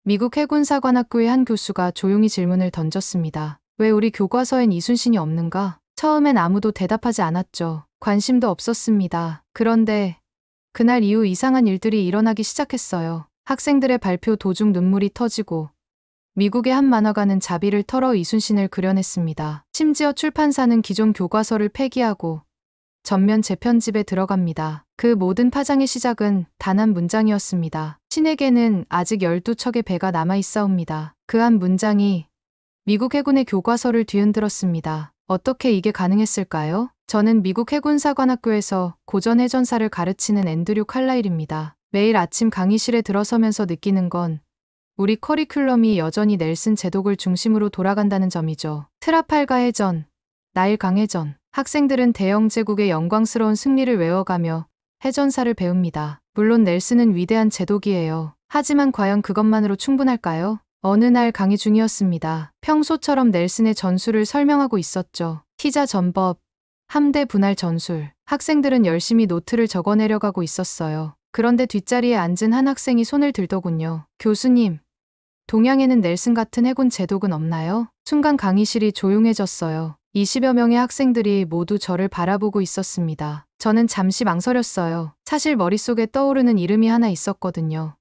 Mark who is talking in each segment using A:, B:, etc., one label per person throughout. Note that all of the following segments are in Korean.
A: 미국 해군사관학교의 한 교수가 조용히 질문을 던졌습니다. 왜 우리 교과서엔 이순신이 없는가? 처음엔 아무도 대답하지 않았죠. 관심도 없었습니다. 그런데 그날 이후 이상한 일들이 일어나기 시작했어요. 학생들의 발표 도중 눈물이 터지고 미국의 한 만화가는 자비를 털어 이순신을 그려냈습니다. 심지어 출판사는 기존 교과서를 폐기하고 전면 재편집에 들어갑니다. 그 모든 파장의 시작은 단 한 문장이었습니다. 신에게는 아직 12척의 배가 남아있사옵니다. 그 한 문장이 미국 해군의 교과서를 뒤흔들었습니다. 어떻게 이게 가능했을까요? 저는 미국 해군사관학교에서 고전 해전사를 가르치는 앤드류 칼라일입니다. 매일 아침 강의실에 들어서면서 느끼는 건 우리 커리큘럼이 여전히 넬슨 제독을 중심으로 돌아간다는 점이죠. 트라팔가 해전, 나일 강해전. 학생들은 대영 제국의 영광스러운 승리를 외워가며 해전사를 배웁니다. 물론 넬슨은 위대한 제독이에요. 하지만 과연 그것만으로 충분할까요? 어느 날 강의 중이었습니다. 평소처럼 넬슨의 전술을 설명하고 있었죠. 티자 전법, 함대 분할 전술. 학생들은 열심히 노트를 적어내려가고 있었어요. 그런데 뒷자리에 앉은 한 학생이 손을 들더군요. 교수님, 동양에는 넬슨 같은 해군 제독은 없나요? 순간 강의실이 조용해졌어요. 20여 명의 학생들이 모두 저를 바라보고 있었습니다. 저는 잠시 망설였어요. 사실 머릿속에 떠오르는 이름이 하나 있었거든요.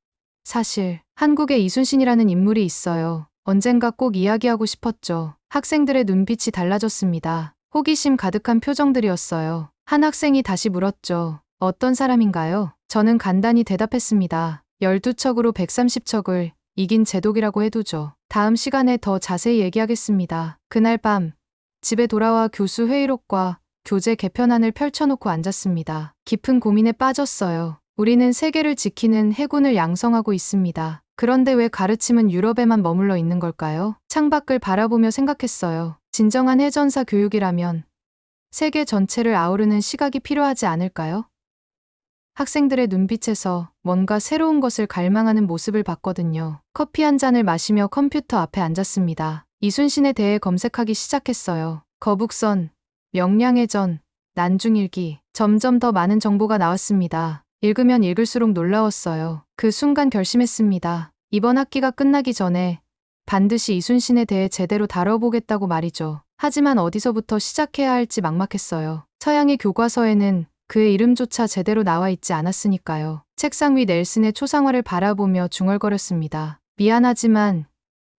A: 사실 한국에 이순신이라는 인물이 있어요. 언젠가 꼭 이야기하고 싶었죠. 학생들의 눈빛이 달라졌습니다. 호기심 가득한 표정들이었어요. 한 학생이 다시 물었죠. 어떤 사람인가요? 저는 간단히 대답했습니다. 12척으로 130척을 이긴 제독이라고 해두죠. 다음 시간에 더 자세히 얘기하겠습니다. 그날 밤 집에 돌아와 교수 회의록과 교재 개편안을 펼쳐놓고 앉았습니다. 깊은 고민에 빠졌어요. 우리는 세계를 지키는 해군을 양성하고 있습니다. 그런데 왜 가르침은 유럽에만 머물러 있는 걸까요? 창밖을 바라보며 생각했어요. 진정한 해전사 교육이라면 세계 전체를 아우르는 시각이 필요하지 않을까요? 학생들의 눈빛에서 뭔가 새로운 것을 갈망하는 모습을 봤거든요. 커피 한 잔을 마시며 컴퓨터 앞에 앉았습니다. 이순신에 대해 검색하기 시작했어요. 거북선, 명량해전, 난중일기. 점점 더 많은 정보가 나왔습니다. 읽으면 읽을수록 놀라웠어요. 그 순간 결심했습니다. 이번 학기가 끝나기 전에 반드시 이순신에 대해 제대로 다뤄보겠다고 말이죠. 하지만 어디서부터 시작해야 할지 막막했어요. 서양의 교과서에는 그의 이름조차 제대로 나와 있지 않았으니까요. 책상 위 넬슨의 초상화를 바라보며 중얼거렸습니다. 미안하지만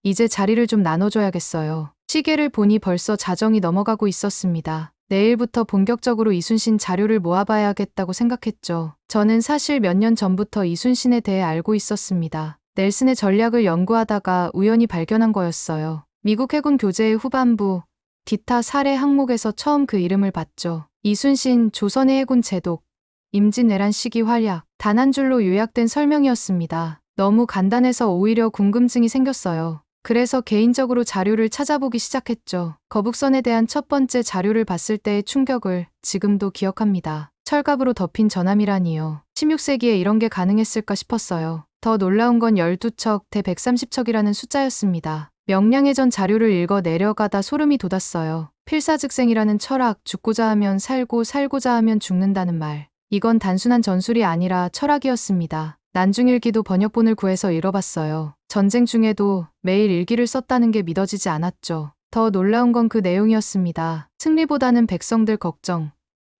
A: 이제 자리를 좀 나눠줘야겠어요. 시계를 보니 벌써 자정이 넘어가고 있었습니다. 내일부터 본격적으로 이순신 자료를 모아봐야겠다고 생각했죠. 저는 사실 몇 년 전부터 이순신에 대해 알고 있었습니다. 넬슨의 전략을 연구하다가 우연히 발견한 거였어요. 미국 해군 교재의 후반부, 기타 사례 항목에서 처음 그 이름을 봤죠. 이순신 조선의 해군 제독, 임진왜란 시기 활약, 단 한 줄로 요약된 설명이었습니다. 너무 간단해서 오히려 궁금증이 생겼어요. 그래서 개인적으로 자료를 찾아보기 시작했죠. 거북선에 대한 첫 번째 자료를 봤을 때의 충격을 지금도 기억합니다. 철갑으로 덮인 전함이라니요. 16세기에 이런 게 가능했을까 싶었어요. 더 놀라운 건 12척 대 130척이라는 숫자였습니다. 명량해전 자료를 읽어 내려가다 소름이 돋았어요. 필사즉생이라는 철학, 죽고자 하면 살고 살고자 하면 죽는다는 말. 이건 단순한 전술이 아니라 철학이었습니다. 난중일기도 번역본을 구해서 읽어봤어요. 전쟁 중에도 매일 일기를 썼다는 게 믿어지지 않았죠. 더 놀라운 건 그 내용이었습니다. 승리보다는 백성들 걱정,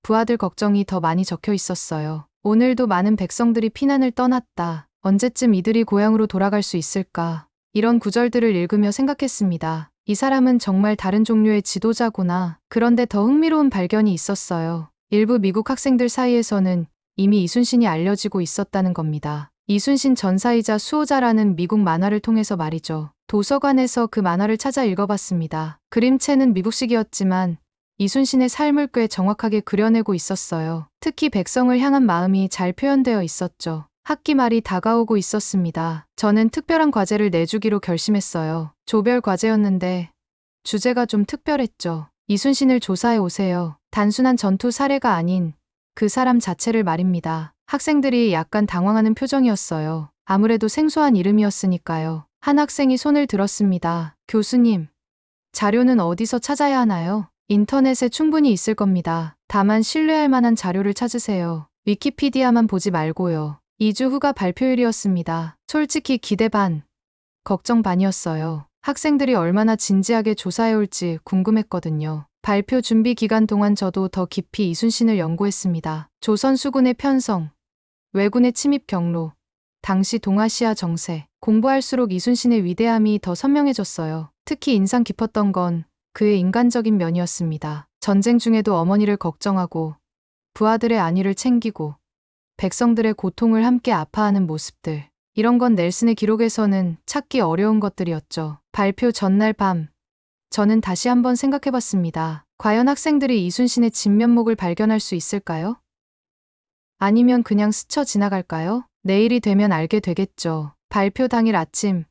A: 부하들 걱정이 더 많이 적혀 있었어요. 오늘도 많은 백성들이 피난을 떠났다. 언제쯤 이들이 고향으로 돌아갈 수 있을까? 이런 구절들을 읽으며 생각했습니다. 이 사람은 정말 다른 종류의 지도자구나. 그런데 더 흥미로운 발견이 있었어요. 일부 미국 학생들 사이에서는 이미 이순신이 알려지고 있었다는 겁니다. 이순신 전사이자 수호자라는 미국 만화를 통해서 말이죠. 도서관에서 그 만화를 찾아 읽어봤습니다. 그림체는 미국식이었지만 이순신의 삶을 꽤 정확하게 그려내고 있었어요. 특히 백성을 향한 마음이 잘 표현되어 있었죠. 학기 말이 다가오고 있었습니다. 저는 특별한 과제를 내주기로 결심했어요. 조별 과제였는데 주제가 좀 특별했죠. 이순신을 조사해 오세요. 단순한 전투 사례가 아닌 그 사람 자체를 말입니다. 학생들이 약간 당황하는 표정이었어요. 아무래도 생소한 이름이었으니까요. 한 학생이 손을 들었습니다. 교수님, 자료는 어디서 찾아야 하나요? 인터넷에 충분히 있을 겁니다. 다만 신뢰할 만한 자료를 찾으세요. 위키피디아만 보지 말고요. 2주 후가 발표일이었습니다. 솔직히 기대 반, 걱정 반이었어요. 학생들이 얼마나 진지하게 조사해올지 궁금했거든요. 발표 준비 기간 동안 저도 더 깊이 이순신을 연구했습니다. 조선 수군의 편성, 왜군의 침입 경로, 당시 동아시아 정세, 공부할수록 이순신의 위대함이 더 선명해졌어요. 특히 인상 깊었던 건 그의 인간적인 면이었습니다. 전쟁 중에도 어머니를 걱정하고 부하들의 안위를 챙기고 백성들의 고통을 함께 아파하는 모습들. 이런 건 넬슨의 기록에서는 찾기 어려운 것들이었죠. 발표 전날 밤, 저는 다시 한번 생각해봤습니다. 과연 학생들이 이순신의 진면목을 발견할 수 있을까요? 아니면 그냥 스쳐 지나갈까요? 내일이 되면 알게 되겠죠. 발표 당일 아침,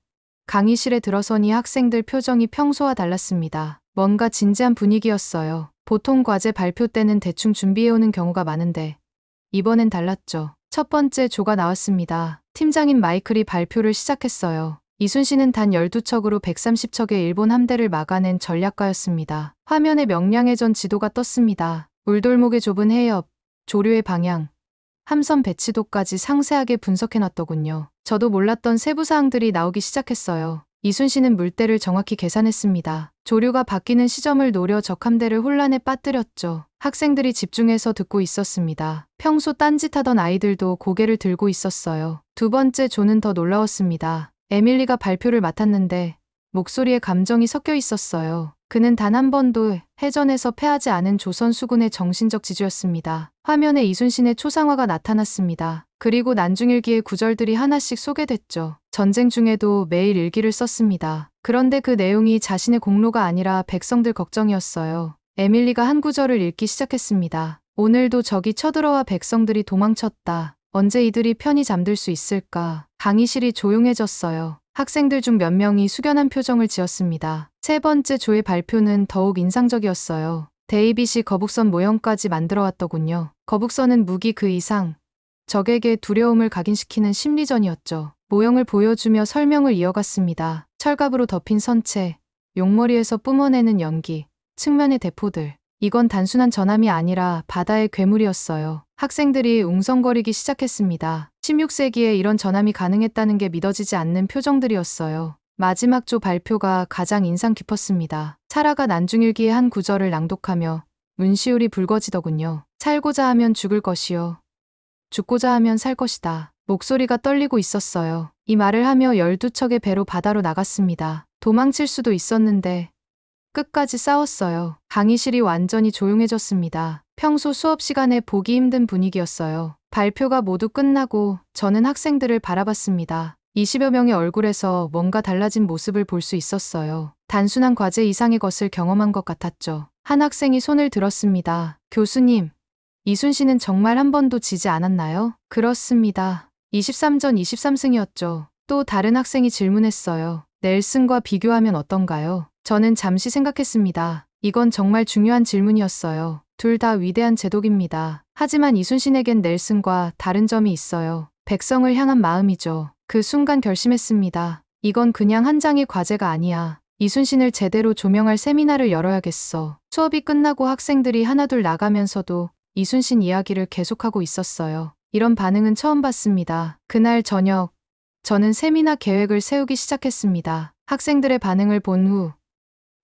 A: 강의실에 들어서니 학생들 표정이 평소와 달랐습니다. 뭔가 진지한 분위기였어요. 보통 과제 발표 때는 대충 준비해오는 경우가 많은데 이번엔 달랐죠. 첫 번째 조가 나왔습니다. 팀장인 마이클이 발표를 시작했어요. 이순신은 단 12척으로 130척의 일본 함대를 막아낸 전략가였습니다. 화면에 명량해전 지도가 떴습니다. 울돌목의 좁은 해협, 조류의 방향, 함선 배치도까지 상세하게 분석해놨더군요. 저도 몰랐던 세부사항들이 나오기 시작했어요. 이순신은 물때를 정확히 계산했습니다. 조류가 바뀌는 시점을 노려 적함대를 혼란에 빠뜨렸죠. 학생들이 집중해서 듣고 있었습니다. 평소 딴짓하던 아이들도 고개를 들고 있었어요. 두 번째 조는 더 놀라웠습니다. 에밀리가 발표를 맡았는데 목소리에 감정이 섞여 있었어요. 그는 단 한 번도 해전에서 패하지 않은 조선 수군의 정신적 지주였습니다. 화면에 이순신의 초상화가 나타났습니다. 그리고 난중일기의 구절들이 하나씩 소개됐죠. 전쟁 중에도 매일 일기를 썼습니다. 그런데 그 내용이 자신의 공로가 아니라 백성들 걱정이었어요. 에밀리가 한 구절을 읽기 시작했습니다. 오늘도 적이 쳐들어와 백성들이 도망쳤다. 언제 이들이 편히 잠들 수 있을까? 강의실이 조용해졌어요. 학생들 중 몇 명이 숙연한 표정을 지었습니다. 세 번째 조의 발표는 더욱 인상적이었어요. 데이빗이 거북선 모형까지 만들어 왔더군요. 거북선은 무기 그 이상, 적에게 두려움을 각인시키는 심리전이었죠. 모형을 보여주며 설명을 이어갔습니다. 철갑으로 덮인 선체, 용머리에서 뿜어내는 연기, 측면의 대포들. 이건 단순한 전함이 아니라 바다의 괴물이었어요. 학생들이 웅성거리기 시작했습니다. 16세기에 이런 전함이 가능했다는 게 믿어지지 않는 표정들이었어요. 마지막 조 발표가 가장 인상 깊었습니다. 사라가 난중일기의 한 구절을 낭독하며 문시울이 붉어지더군요. 살고자 하면 죽을 것이요. 죽고자 하면 살 것이다. 목소리가 떨리고 있었어요. 이 말을 하며 12척의 배로 바다로 나갔습니다. 도망칠 수도 있었는데 끝까지 싸웠어요. 강의실이 완전히 조용해졌습니다. 평소 수업 시간에 보기 힘든 분위기였어요. 발표가 모두 끝나고 저는 학생들을 바라봤습니다. 20여 명의 얼굴에서 뭔가 달라진 모습을 볼 수 있었어요. 단순한 과제 이상의 것을 경험한 것 같았죠. 한 학생이 손을 들었습니다. 교수님, 이순신은 정말 한 번도 지지 않았나요? 그렇습니다. 23전 23승이었죠. 또 다른 학생이 질문했어요. 넬슨과 비교하면 어떤가요? 저는 잠시 생각했습니다. 이건 정말 중요한 질문이었어요. 둘 다 위대한 제독입니다. 하지만 이순신에겐 넬슨과 다른 점이 있어요. 백성을 향한 마음이죠. 그 순간 결심했습니다. 이건 그냥 한 장의 과제가 아니야. 이순신을 제대로 조명할 세미나를 열어야겠어. 수업이 끝나고 학생들이 하나둘 나가면서도 이순신 이야기를 계속하고 있었어요. 이런 반응은 처음 봤습니다. 그날 저녁, 저는 세미나 계획을 세우기 시작했습니다. 학생들의 반응을 본 후,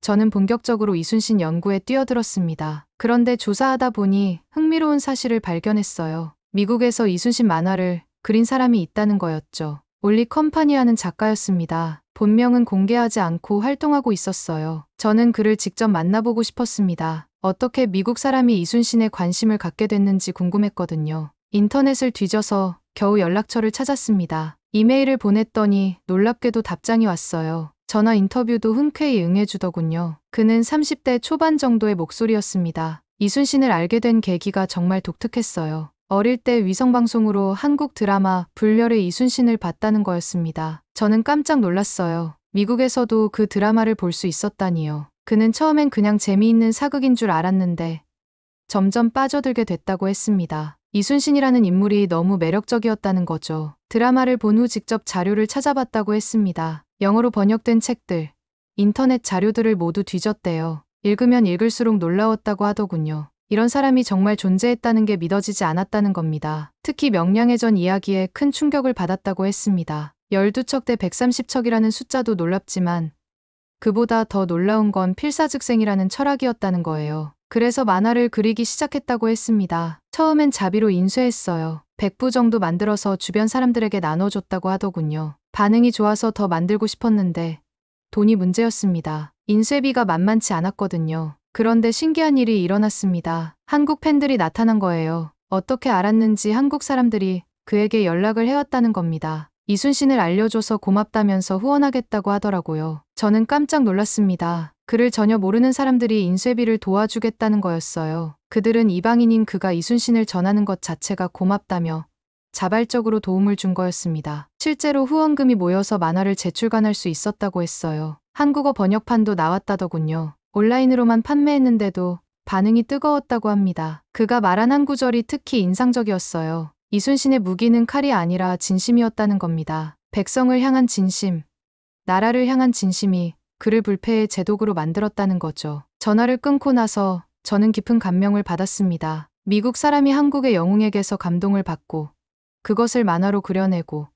A: 저는 본격적으로 이순신 연구에 뛰어들었습니다. 그런데 조사하다 보니 흥미로운 사실을 발견했어요. 미국에서 이순신 만화를 그린 사람이 있다는 거였죠. 올리 컴파니하는 작가였습니다. 본명은 공개하지 않고 활동하고 있었어요. 저는 그를 직접 만나보고 싶었습니다. 어떻게 미국 사람이 이순신에 관심을 갖게 됐는지 궁금했거든요. 인터넷을 뒤져서 겨우 연락처를 찾았습니다. 이메일을 보냈더니 놀랍게도 답장이 왔어요. 전화 인터뷰도 흔쾌히 응해주더군요. 그는 30대 초반 정도의 목소리였습니다. 이순신을 알게 된 계기가 정말 독특했어요. 어릴 때 위성방송으로 한국 드라마 불멸의 이순신을 봤다는 거였습니다. 저는 깜짝 놀랐어요. 미국에서도 그 드라마를 볼 수 있었다니요. 그는 처음엔 그냥 재미있는 사극인 줄 알았는데 점점 빠져들게 됐다고 했습니다. 이순신이라는 인물이 너무 매력적이었다는 거죠. 드라마를 본 후 직접 자료를 찾아봤다고 했습니다. 영어로 번역된 책들, 인터넷 자료들을 모두 뒤졌대요. 읽으면 읽을수록 놀라웠다고 하더군요. 이런 사람이 정말 존재했다는 게 믿어지지 않았다는 겁니다. 특히 명량해전 이야기에 큰 충격을 받았다고 했습니다. 12척 대 130척이라는 숫자도 놀랍지만 그보다 더 놀라운 건 필사즉생이라는 철학이었다는 거예요. 그래서 만화를 그리기 시작했다고 했습니다. 처음엔 자비로 인쇄했어요. 100부 정도 만들어서 주변 사람들에게 나눠줬다고 하더군요. 반응이 좋아서 더 만들고 싶었는데 돈이 문제였습니다. 인쇄비가 만만치 않았거든요. 그런데 신기한 일이 일어났습니다. 한국 팬들이 나타난 거예요. 어떻게 알았는지 한국 사람들이 그에게 연락을 해왔다는 겁니다. 이순신을 알려줘서 고맙다면서 후원하겠다고 하더라고요. 저는 깜짝 놀랐습니다. 그를 전혀 모르는 사람들이 인쇄비를 도와주겠다는 거였어요. 그들은 이방인인 그가 이순신을 전하는 것 자체가 고맙다며 자발적으로 도움을 준 거였습니다. 실제로 후원금이 모여서 만화를 재출간할 수 있었다고 했어요. 한국어 번역판도 나왔다더군요. 온라인으로만 판매했는데도 반응이 뜨거웠다고 합니다. 그가 말한 한 구절이 특히 인상적이었어요. 이순신의 무기는 칼이 아니라 진심이었다는 겁니다. 백성을 향한 진심, 나라를 향한 진심이 그를 불패의 제독으로 만들었다는 거죠. 전화를 끊고 나서 저는 깊은 감명을 받았습니다. 미국 사람이 한국의 영웅에게서 감동을 받고 그것을 만화로 그려내고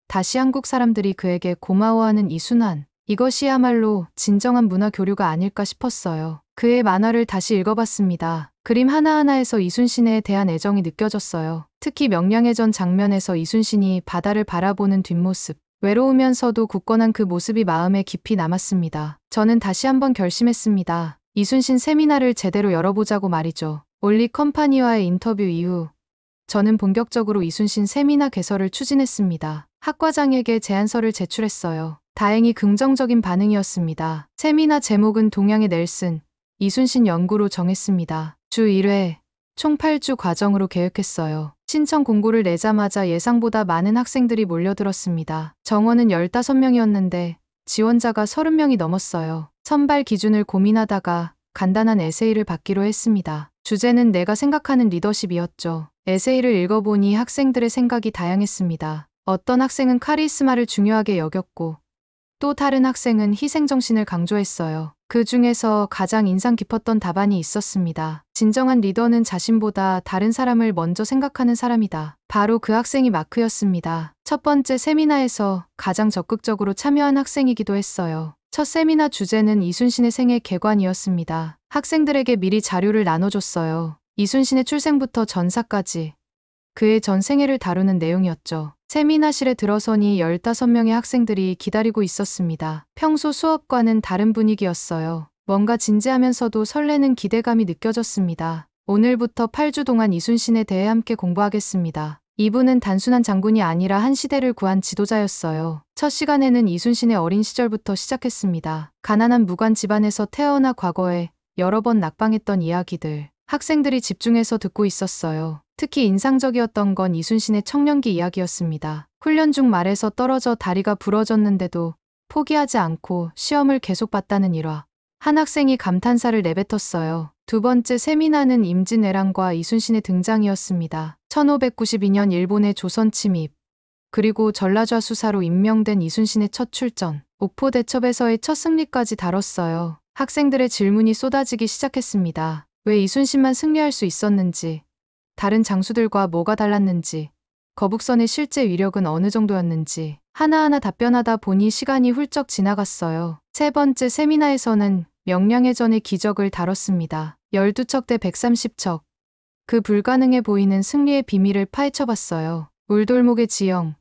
A: 다시 한국 사람들이 그에게 고마워하는 이 순환, 이것이야말로 진정한 문화 교류가 아닐까 싶었어요. 그의 만화를 다시 읽어봤습니다. 그림 하나하나에서 이순신에 대한 애정이 느껴졌어요. 특히 명량의 전 장면에서 이순신이 바다를 바라보는 뒷모습, 외로우면서도 굳건한 그 모습이 마음에 깊이 남았습니다. 저는 다시 한번 결심했습니다. 이순신 세미나를 제대로 열어보자고 말이죠. 올리 컴파니와의 인터뷰 이후 저는 본격적으로 이순신 세미나 개설을 추진했습니다. 학과장에게 제안서를 제출했어요. 다행히 긍정적인 반응이었습니다. 세미나 제목은 동양의 넬슨, 이순신 연구로 정했습니다. 주 1회, 총 8주 과정으로 계획했어요. 신청 공고를 내자마자 예상보다 많은 학생들이 몰려들었습니다. 정원은 15명이었는데 지원자가 30명이 넘었어요. 선발 기준을 고민하다가 간단한 에세이를 받기로 했습니다. 주제는 내가 생각하는 리더십이었죠. 에세이를 읽어보니 학생들의 생각이 다양했습니다. 어떤 학생은 카리스마를 중요하게 여겼고 또 다른 학생은 희생정신을 강조했어요. 그 중에서 가장 인상 깊었던 답안이 있었습니다. 진정한 리더는 자신보다 다른 사람을 먼저 생각하는 사람이다. 바로 그 학생이 마크였습니다. 첫 번째 세미나에서 가장 적극적으로 참여한 학생이기도 했어요. 첫 세미나 주제는 이순신의 생애 개관이었습니다. 학생들에게 미리 자료를 나눠줬어요. 이순신의 출생부터 전사까지 그의 전 생애를 다루는 내용이었죠. 세미나실에 들어서니 15명의 학생들이 기다리고 있었습니다. 평소 수업과는 다른 분위기였어요. 뭔가 진지하면서도 설레는 기대감이 느껴졌습니다. 오늘부터 8주 동안 이순신에 대해 함께 공부하겠습니다. 이분은 단순한 장군이 아니라 한 시대를 구한 지도자였어요. 첫 시간에는 이순신의 어린 시절부터 시작했습니다. 가난한 무관 집안에서 태어나 과거에 여러 번 낙방했던 이야기들. 학생들이 집중해서 듣고 있었어요. 특히 인상적이었던 건 이순신의 청년기 이야기였습니다. 훈련 중 말에서 떨어져 다리가 부러졌는데도 포기하지 않고 시험을 계속 봤다는 일화. 한 학생이 감탄사를 내뱉었어요. 두 번째 세미나는 임진왜란과 이순신의 등장이었습니다. 1592년 일본의 조선 침입, 그리고 전라좌 수사로 임명된 이순신의 첫 출전, 옥포 대첩에서의 첫 승리까지 다뤘어요. 학생들의 질문이 쏟아지기 시작했습니다. 왜 이순신만 승리할 수 있었는지, 다른 장수들과 뭐가 달랐는지, 거북선의 실제 위력은 어느 정도였는지 하나하나 답변하다 보니 시간이 훌쩍 지나갔어요. 세 번째 세미나에서는 명량의 전의 기적을 다뤘습니다. 12척 대 130척. 그 불가능해 보이는 승리의 비밀을 파헤쳐봤어요. 울돌목의 지형,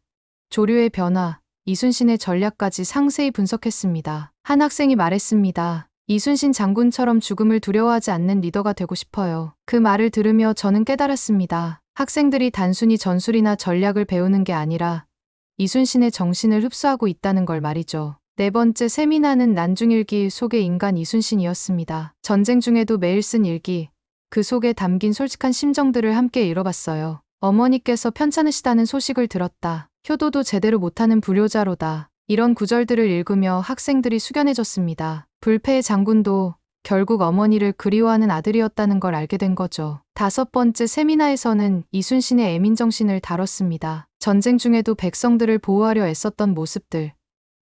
A: 조류의 변화, 이순신의 전략까지 상세히 분석했습니다. 한 학생이 말했습니다. 이순신 장군처럼 죽음을 두려워하지 않는 리더가 되고 싶어요. 그 말을 들으며 저는 깨달았습니다. 학생들이 단순히 전술이나 전략을 배우는 게 아니라 이순신의 정신을 흡수하고 있다는 걸 말이죠. 네 번째 세미나는 난중일기 속의 인간 이순신이었습니다. 전쟁 중에도 매일 쓴 일기, 그 속에 담긴 솔직한 심정들을 함께 읽어봤어요. 어머니께서 편찮으시다는 소식을 들었다. 효도도 제대로 못하는 불효자로다. 이런 구절들을 읽으며 학생들이 숙연해졌습니다. 불패의 장군도 결국 어머니를 그리워하는 아들이었다는 걸 알게 된 거죠. 다섯 번째 세미나에서는 이순신의 애민정신을 다뤘습니다. 전쟁 중에도 백성들을 보호하려 애썼던 모습들,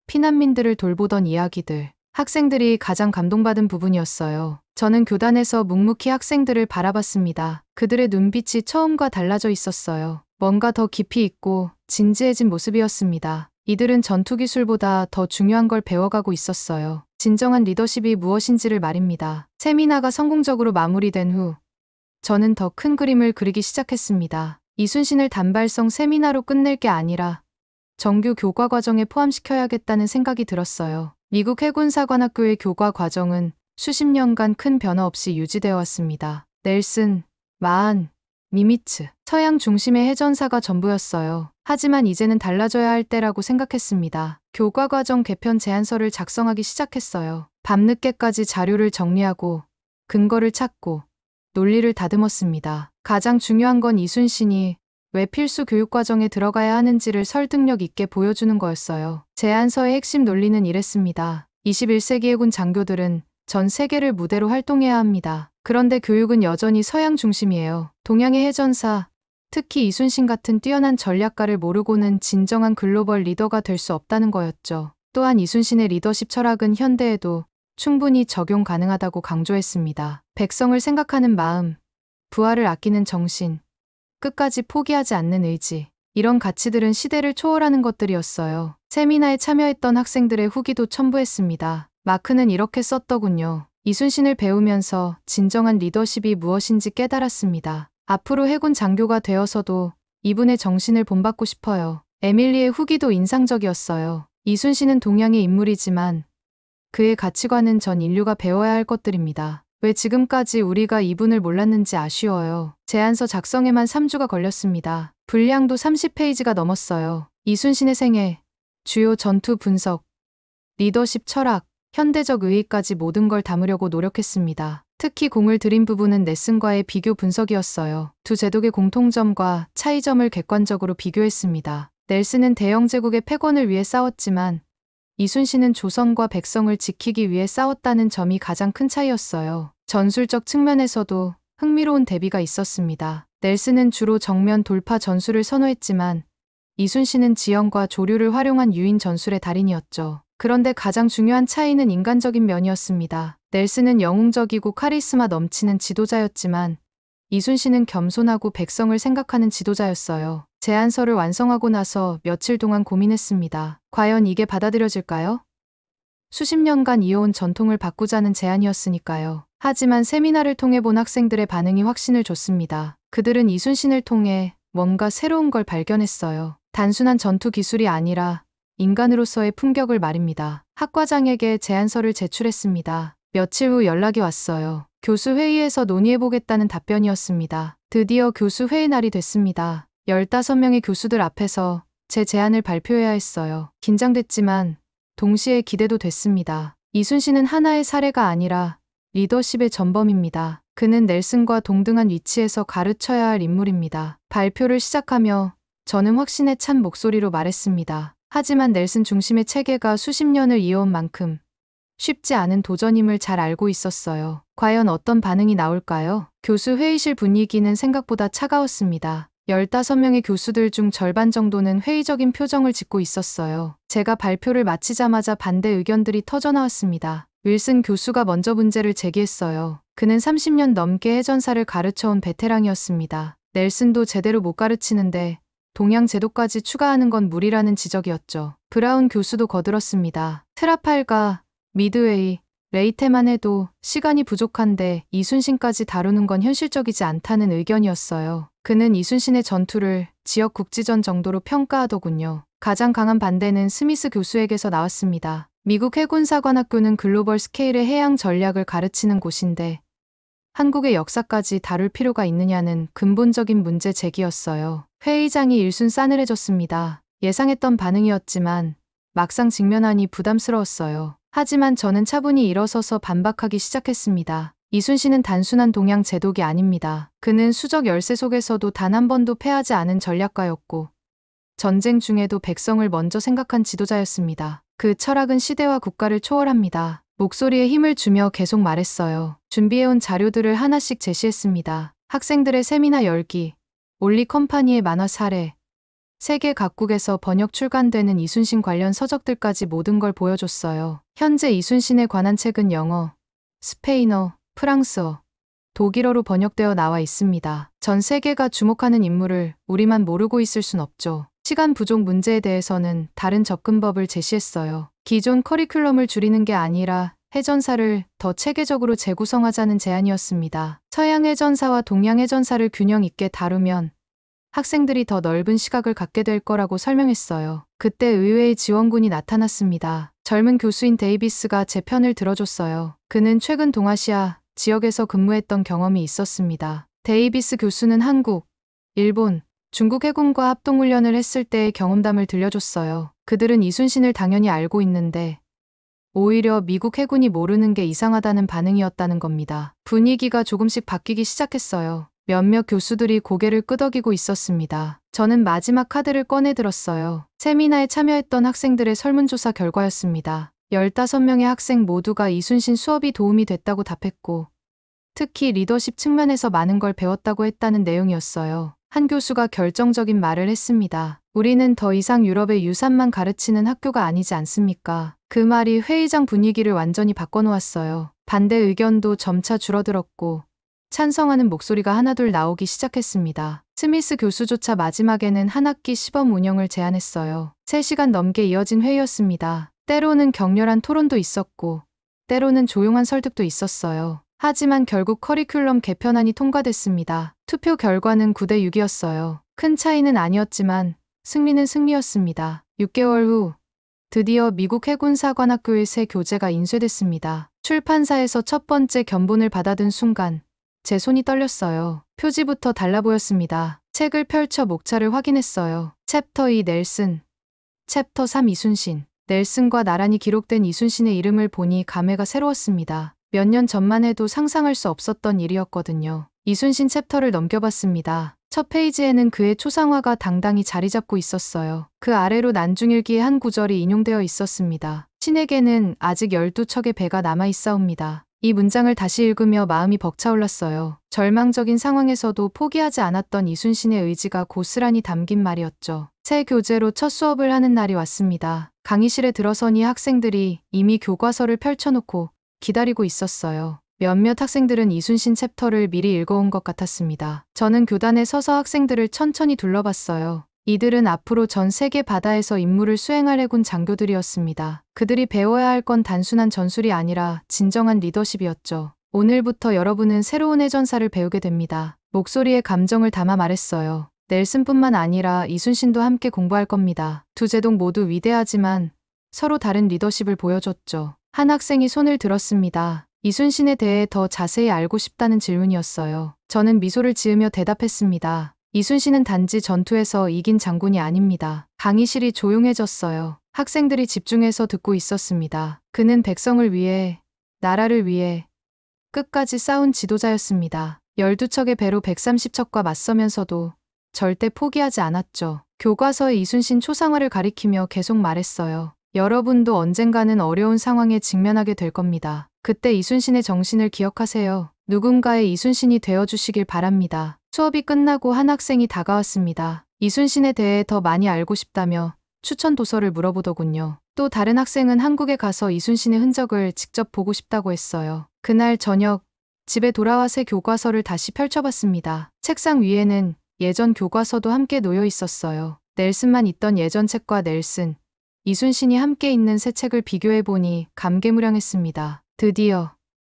A: 피난민들을 돌보던 이야기들, 학생들이 가장 감동받은 부분이었어요. 저는 교단에서 묵묵히 학생들을 바라봤습니다. 그들의 눈빛이 처음과 달라져 있었어요. 뭔가 더 깊이 있고 진지해진 모습이었습니다. 이들은 전투 기술보다 더 중요한 걸 배워가고 있었어요. 진정한 리더십이 무엇인지를 말입니다. 세미나가 성공적으로 마무리된 후 저는 더 큰 그림을 그리기 시작했습니다. 이순신을 단발성 세미나로 끝낼 게 아니라 정규 교과 과정에 포함시켜야겠다는 생각이 들었어요. 미국 해군사관학교의 교과 과정은 수십 년간 큰 변화 없이 유지되어 왔습니다. 넬슨, 마한, 니미츠, 서양 중심의 해전사가 전부였어요. 하지만 이제는 달라져야 할 때라고 생각했습니다. 교과과정 개편 제안서를 작성하기 시작했어요. 밤늦게까지 자료를 정리하고 근거를 찾고 논리를 다듬었습니다. 가장 중요한 건 이순신이 왜 필수 교육과정에 들어가야 하는지를 설득력 있게 보여주는 거였어요. 제안서의 핵심 논리는 이랬습니다. 21세기 해군 장교들은 전 세계를 무대로 활동해야 합니다. 그런데 교육은 여전히 서양 중심이에요. 동양의 해전사, 특히 이순신 같은 뛰어난 전략가를 모르고는 진정한 글로벌 리더가 될 수 없다는 거였죠. 또한 이순신의 리더십 철학은 현대에도 충분히 적용 가능하다고 강조했습니다. 백성을 생각하는 마음, 부하를 아끼는 정신, 끝까지 포기하지 않는 의지. 이런 가치들은 시대를 초월하는 것들이었어요. 세미나에 참여했던 학생들의 후기도 첨부했습니다. 마크는 이렇게 썼더군요. 이순신을 배우면서 진정한 리더십이 무엇인지 깨달았습니다. 앞으로 해군 장교가 되어서도 이분의 정신을 본받고 싶어요. 에밀리의 후기도 인상적이었어요. 이순신은 동양의 인물이지만 그의 가치관은 전 인류가 배워야 할 것들입니다. 왜 지금까지 우리가 이분을 몰랐는지 아쉬워요. 제안서 작성에만 3주가 걸렸습니다. 분량도 30페이지가 넘었어요. 이순신의 생애, 주요 전투 분석, 리더십 철학, 현대적 의의까지 모든 걸 담으려고 노력했습니다. 특히 공을 들인 부분은 넬슨과의 비교 분석이었어요. 두 제독의 공통점과 차이점을 객관적으로 비교했습니다. 넬슨은 대영 제국의 패권을 위해 싸웠지만 이순신은 조선과 백성을 지키기 위해 싸웠다는 점이 가장 큰 차이였어요. 전술적 측면에서도 흥미로운 대비가 있었습니다. 넬슨은 주로 정면 돌파 전술을 선호했지만 이순신은 지형과 조류를 활용한 유인 전술의 달인이었죠. 그런데 가장 중요한 차이는 인간적인 면이었습니다. 넬슨은 영웅적이고 카리스마 넘치는 지도자였지만 이순신은 겸손하고 백성을 생각하는 지도자였어요. 제안서를 완성하고 나서 며칠 동안 고민했습니다. 과연 이게 받아들여질까요? 수십 년간 이어온 전통을 바꾸자는 제안이었으니까요. 하지만 세미나를 통해 본 학생들의 반응이 확신을 줬습니다. 그들은 이순신을 통해 뭔가 새로운 걸 발견했어요. 단순한 전투 기술이 아니라 인간으로서의 품격을 말입니다. 학과장에게 제안서를 제출했습니다. 며칠 후 연락이 왔어요. 교수 회의에서 논의해보겠다는 답변이었습니다. 드디어 교수 회의 날이 됐습니다. 15명의 교수들 앞에서 제 제안을 발표해야 했어요. 긴장됐지만 동시에 기대도 됐습니다. 이순신은 하나의 사례가 아니라 리더십의 전범입니다. 그는 넬슨과 동등한 위치에서 가르쳐야 할 인물입니다. 발표를 시작하며 저는 확신에 찬 목소리로 말했습니다. 하지만 넬슨 중심의 체계가 수십 년을 이어온 만큼 쉽지 않은 도전임을 잘 알고 있었어요. 과연 어떤 반응이 나올까요? 교수 회의실 분위기는 생각보다 차가웠습니다. 15명의 교수들 중 절반 정도는 회의적인 표정을 짓고 있었어요. 제가 발표를 마치자마자 반대 의견들이 터져나왔습니다. 윌슨 교수가 먼저 문제를 제기했어요. 그는 30년 넘게 해전사를 가르쳐온 베테랑이었습니다. 넬슨도 제대로 못 가르치는데 동양 제도까지 추가하는 건 무리라는 지적이었죠. 브라운 교수도 거들었습니다. 트라팔가, 미드웨이, 레이테만 해도 시간이 부족한데 이순신까지 다루는 건 현실적이지 않다는 의견이었어요. 그는 이순신의 전투를 지역 국지전 정도로 평가하더군요. 가장 강한 반대는 스미스 교수에게서 나왔습니다. 미국 해군사관학교는 글로벌 스케일의 해양 전략을 가르치는 곳인데 한국의 역사까지 다룰 필요가 있느냐는 근본적인 문제 제기였어요. 회의장이 일순 싸늘해졌습니다. 예상했던 반응이었지만 막상 직면하니 부담스러웠어요. 하지만 저는 차분히 일어서서 반박하기 시작했습니다. 이순신은 단순한 동양 제독이 아닙니다. 그는 수적 열세 속에서도 단 한 번도 패하지 않은 전략가였고 전쟁 중에도 백성을 먼저 생각한 지도자였습니다. 그 철학은 시대와 국가를 초월합니다. 목소리에 힘을 주며 계속 말했어요. 준비해온 자료들을 하나씩 제시했습니다. 학생들의 세미나 열기, 올리 컴파니의 만화 사례, 세계 각국에서 번역 출간되는 이순신 관련 서적들까지 모든 걸 보여줬어요. 현재 이순신에 관한 책은 영어, 스페인어, 프랑스어, 독일어로 번역되어 나와 있습니다. 전 세계가 주목하는 인물을 우리만 모르고 있을 순 없죠. 시간 부족 문제에 대해서는 다른 접근법을 제시했어요. 기존 커리큘럼을 줄이는 게 아니라 해전사를 더 체계적으로 재구성하자는 제안이었습니다. 서양 해전사와 동양 해전사를 균형 있게 다루면 학생들이 더 넓은 시각을 갖게 될 거라고 설명했어요. 그때 의외의 지원군이 나타났습니다. 젊은 교수인 데이비스가 제 편을 들어줬어요. 그는 최근 동아시아 지역에서 근무했던 경험이 있었습니다. 데이비스 교수는 한국, 일본, 중국 해군과 합동훈련을 했을 때의 경험담을 들려줬어요. 그들은 이순신을 당연히 알고 있는데 오히려 미국 해군이 모르는 게 이상하다는 반응이었다는 겁니다. 분위기가 조금씩 바뀌기 시작했어요. 몇몇 교수들이 고개를 끄덕이고 있었습니다. 저는 마지막 카드를 꺼내 들었어요. 세미나에 참여했던 학생들의 설문조사 결과였습니다. 15명의 학생 모두가 이순신 수업이 도움이 됐다고 답했고, 특히 리더십 측면에서 많은 걸 배웠다고 했다는 내용이었어요. 한 교수가 결정적인 말을 했습니다. 우리는 더 이상 유럽의 유산만 가르치는 학교가 아니지 않습니까? 그 말이 회의장 분위기를 완전히 바꿔놓았어요. 반대 의견도 점차 줄어들었고 찬성하는 목소리가 하나둘 나오기 시작했습니다. 스미스 교수조차 마지막에는 한 학기 시범 운영을 제안했어요. 3시간 넘게 이어진 회의였습니다. 때로는 격렬한 토론도 있었고 때로는 조용한 설득도 있었어요. 하지만 결국 커리큘럼 개편안이 통과됐습니다. 투표 결과는 9대 6이었어요. 큰 차이는 아니었지만 승리는 승리였습니다. 6개월 후 드디어 미국 해군사관학교의 새 교재가 인쇄됐습니다. 출판사에서 첫 번째 견본을 받아든 순간 제 손이 떨렸어요. 표지부터 달라 보였습니다. 책을 펼쳐 목차를 확인했어요. 챕터 2 넬슨, 챕터 3 이순신. 넬슨과 나란히 기록된 이순신의 이름을 보니 감회가 새로웠습니다. 몇 년 전만 해도 상상할 수 없었던 일이었거든요. 이순신 챕터를 넘겨봤습니다. 첫 페이지에는 그의 초상화가 당당히 자리 잡고 있었어요. 그 아래로 난중일기의 한 구절이 인용되어 있었습니다. 신에게는 아직 12척의 배가 남아있사옵니다. 이 문장을 다시 읽으며 마음이 벅차올랐어요. 절망적인 상황에서도 포기하지 않았던 이순신의 의지가 고스란히 담긴 말이었죠. 새 교재로 첫 수업을 하는 날이 왔습니다. 강의실에 들어서니 학생들이 이미 교과서를 펼쳐놓고 기다리고 있었어요. 몇몇 학생들은 이순신 챕터를 미리 읽어온 것 같았습니다. 저는 교단에 서서 학생들을 천천히 둘러봤어요. 이들은 앞으로 전 세계 바다에서 임무를 수행할 해군 장교들이었습니다. 그들이 배워야 할 건 단순한 전술이 아니라 진정한 리더십이었죠. 오늘부터 여러분은 새로운 해전사를 배우게 됩니다. 목소리에 감정을 담아 말했어요. 넬슨뿐만 아니라 이순신도 함께 공부할 겁니다. 두 제독 모두 위대하지만 서로 다른 리더십을 보여줬죠. 한 학생이 손을 들었습니다. 이순신에 대해 더 자세히 알고 싶다는 질문이었어요. 저는 미소를 지으며 대답했습니다. 이순신은 단지 전투에서 이긴 장군이 아닙니다. 강의실이 조용해졌어요. 학생들이 집중해서 듣고 있었습니다. 그는 백성을 위해, 나라를 위해 끝까지 싸운 지도자였습니다. 12척의 배로 130척과 맞서면서도 절대 포기하지 않았죠. 교과서에 이순신 초상화를 가리키며 계속 말했어요. 여러분도 언젠가는 어려운 상황에 직면하게 될 겁니다. 그때 이순신의 정신을 기억하세요. 누군가의 이순신이 되어주시길 바랍니다. 수업이 끝나고 한 학생이 다가왔습니다. 이순신에 대해 더 많이 알고 싶다며 추천 도서를 물어보더군요. 또 다른 학생은 한국에 가서 이순신의 흔적을 직접 보고 싶다고 했어요. 그날 저녁 집에 돌아와 새 교과서를 다시 펼쳐봤습니다. 책상 위에는 예전 교과서도 함께 놓여 있었어요. 넬슨만 있던 예전 책과 넬슨, 이순신이 함께 있는 새 책을 비교해보니 감개무량했습니다. 드디어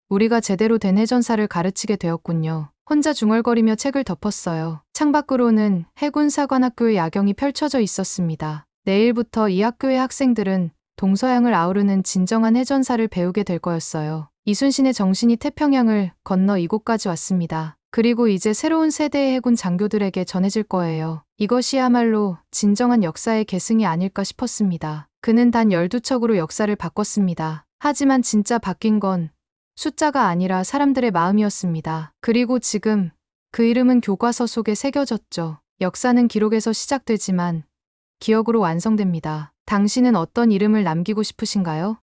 A: 우리가 제대로 된 해전사를 가르치게 되었군요. 혼자 중얼거리며 책을 덮었어요. 창밖으로는 해군사관학교의 야경이 펼쳐져 있었습니다. 내일부터 이 학교의 학생들은 동서양을 아우르는 진정한 해전사를 배우게 될 거였어요. 이순신의 정신이 태평양을 건너 이곳까지 왔습니다. 그리고 이제 새로운 세대의 해군 장교들에게 전해질 거예요. 이것이야말로 진정한 역사의 계승이 아닐까 싶었습니다. 그는 단 12척으로 역사를 바꿨습니다. 하지만 진짜 바뀐 건 숫자가 아니라 사람들의 마음이었습니다. 그리고 지금 그 이름은 교과서 속에 새겨졌죠. 역사는 기록에서 시작되지만 기억으로 완성됩니다. 당신은 어떤 이름을 남기고 싶으신가요?